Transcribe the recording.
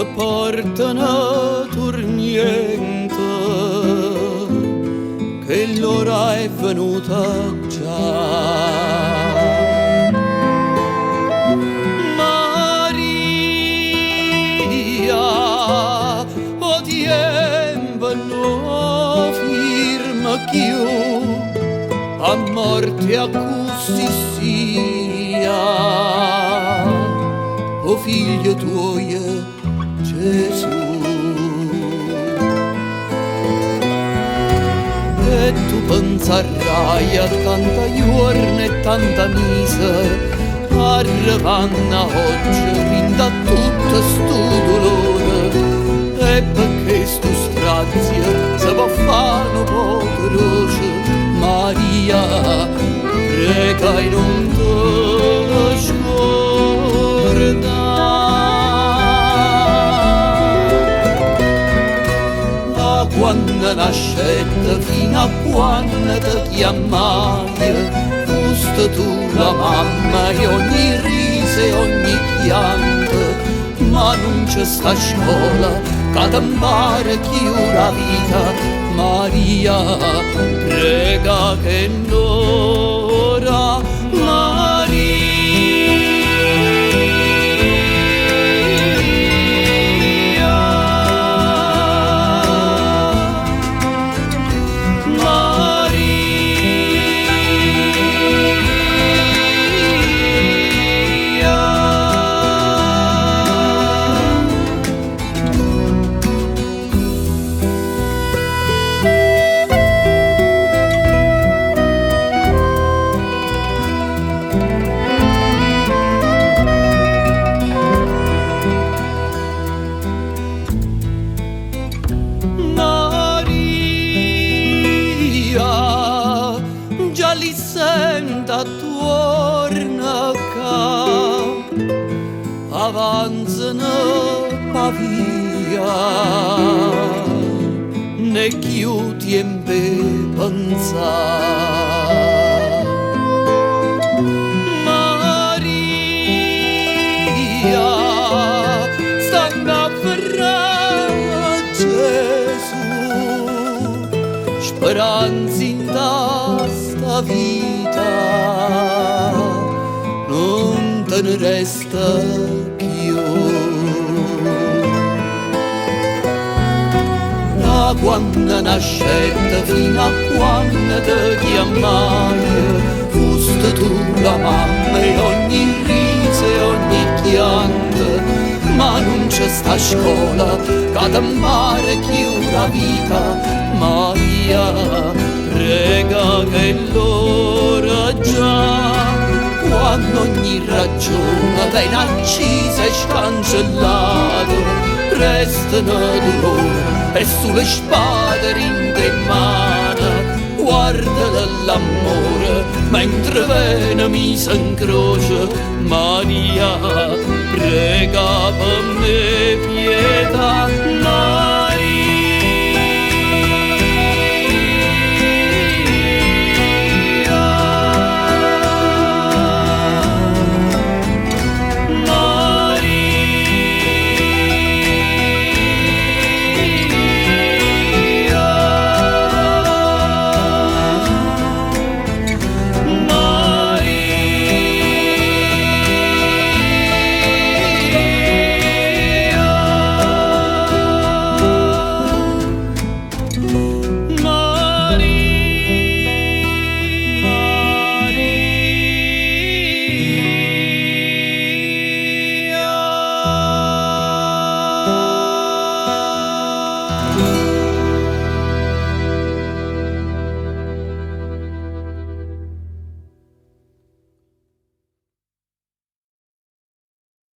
che portano torniente, che l'ora è venuta già. Maria, o tempo no firma più, a morte a così sia, o figlio tuo Gesù. E tu penserai a tanta giorni e tanta mise, arrivando oggi fin da tutto sto dolore, e perché sto strazio se può fare un po' croce. Maria, prega e non te scordare. Quando nascette fino a quando ti chiamai, foste tu la mamma e ogni riso e ogni pianto, ma non c'è sta scuola che ti impara più la vita. Maria, prega che n'ora, Maria. Li senta torna ca, avanzano pavia, ne chiudi in pensa. Maria, stanno a ferrare Gesù, speranza in sta vita, non te ne resta più. Da quando nascette fino a quando ti chiamai, foste tu la mamma e ogni riso e ogni pianto, ma non c'è sta scuola che ti impara più la vita. Maria, prega che l'ora già, quando ogni ragione viene accisa e scancellata, restano dolore e sulle spade rinde in mano. Guarda l'amore mentre viene misa in croce. Maria, prega per me pietà.